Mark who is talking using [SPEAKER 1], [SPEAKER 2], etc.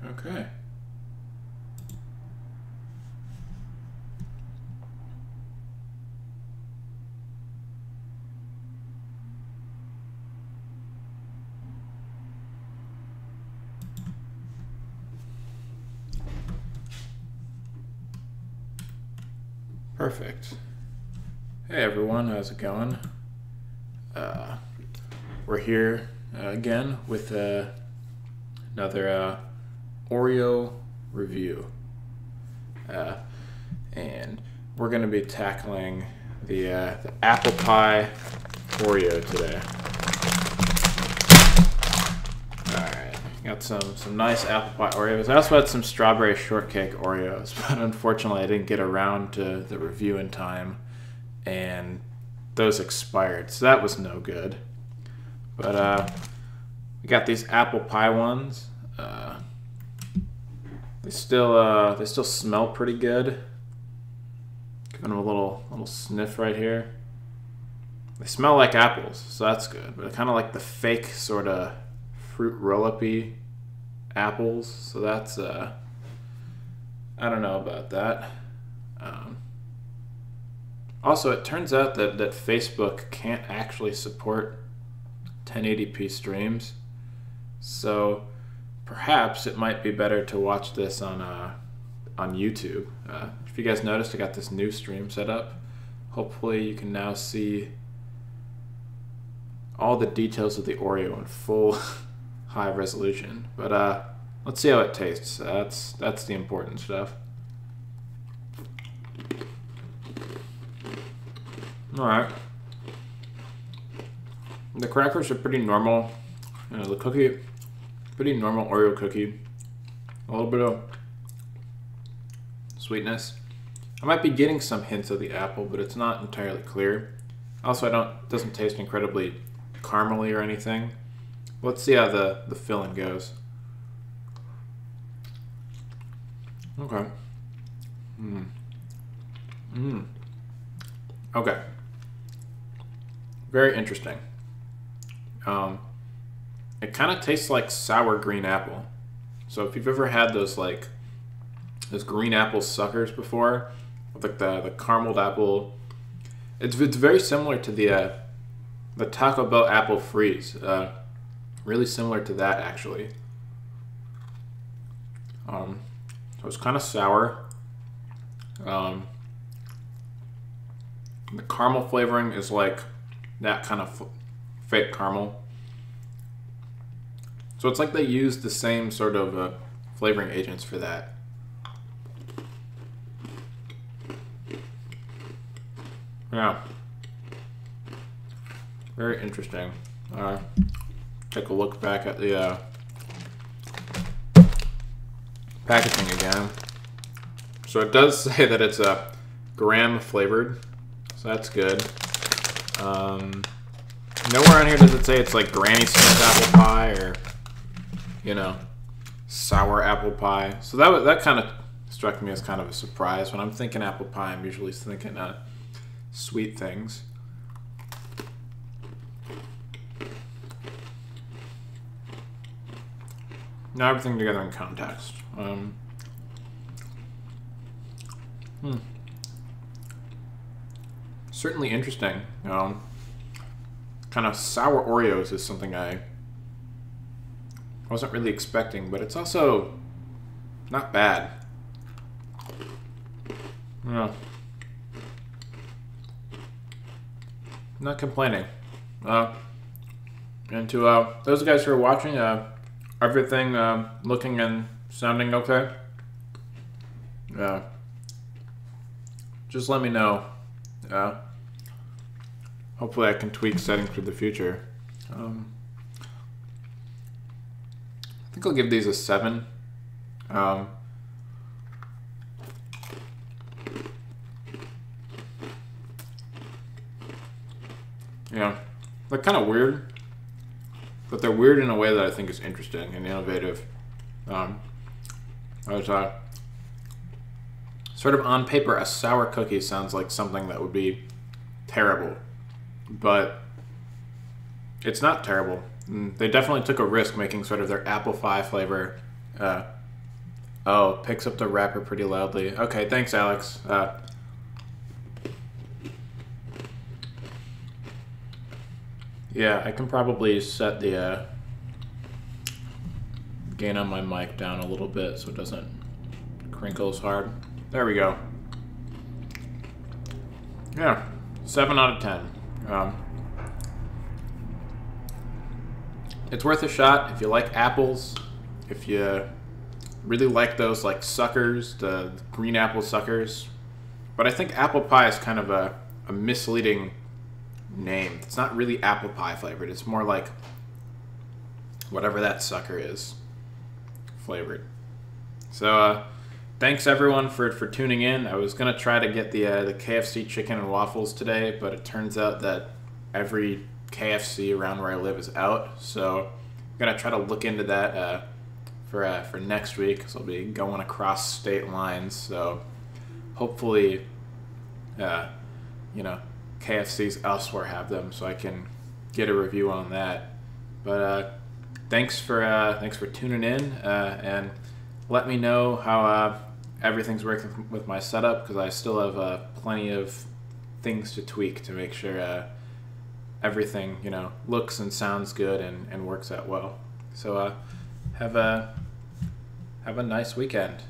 [SPEAKER 1] Okay. Perfect. Hey everyone, how's it going? We're here again with another Oreo review. And we're going to be tackling the apple pie Oreo today. Alright, got some nice apple pie Oreos. I also had some strawberry shortcake Oreos, but unfortunately I didn't get around to the review in time, and those expired, so that was no good. But we got these apple pie ones. They still smell pretty good. Giving them a little sniff right here. They smell like apples, so that's good. But kind of like the fake sort of fruit roll-up-y apples. So that's I don't know about that. Also, it turns out that Facebook can't actually support 1080p streams, so perhaps it might be better to watch this on YouTube. If you guys noticed, I got this new stream set up. Hopefully you can now see all the details of the Oreo in full high resolution. But let's see how it tastes. That's the important stuff. Alright. The crackers are pretty normal. You know, the cookie, pretty normal Oreo cookie. A little bit of sweetness. I might be getting some hints of the apple, but it's not entirely clear. Also, it doesn't taste incredibly caramely or anything. Let's see how the filling goes. Okay. Okay. Very interesting. It kind of tastes like sour green apple. So if you've ever had those green apple suckers before, with like the carameled apple, it's very similar to the Taco Bell apple freeze. Really similar to that actually. So it's kind of sour. The caramel flavoring is like that kind of fake caramel. So it's like they used the same sort of flavoring agents for that. Yeah. Very interesting. Take a look back at the packaging again. So it does say that it's graham flavored, so that's good. Nowhere on here does it say it's like Granny Smith apple pie or, you know, sour apple pie. So that kind of struck me as kind of a surprise. When I'm thinking apple pie, I'm usually thinking sweet things. Now everything together in context. Certainly interesting. Kind of sour Oreos is something I wasn't really expecting, but it's also not bad. Yeah. Not complaining. And to those guys who are watching, everything looking and sounding okay? Just let me know. Hopefully I can tweak settings for the future. I think I'll give these a 7. Yeah, they're kind of weird, but they're weird in a way that I think is interesting and innovative. Sort of on paper, a sour cookie sounds like something that would be terrible, but it's not terrible. They definitely took a risk making sort of their apple pie flavor Oh, picks up the wrapper pretty loudly. Okay, thanks, Alex. Yeah, I can probably set the gain on my mic down a little bit so it doesn't crinkle as hard. There we go. Yeah, 7 out of 10. It's worth a shot if you like apples, if you really like those like suckers, the green apple suckers. But I think apple pie is kind of a misleading name. It's not really apple pie flavored. It's more like whatever that sucker is flavored. So thanks everyone for tuning in. I was gonna try to get the KFC chicken and waffles today, but it turns out that every KFC around where I live is out. So I'm gonna try to look into that for next week, because I'll be going across state lines. So hopefully, KFCs elsewhere have them, so I can get a review on that. But thanks for tuning in, and let me know how everything's working with my setup, because I still have plenty of things to tweak to make sure everything looks and sounds good and works out well. So have a nice weekend.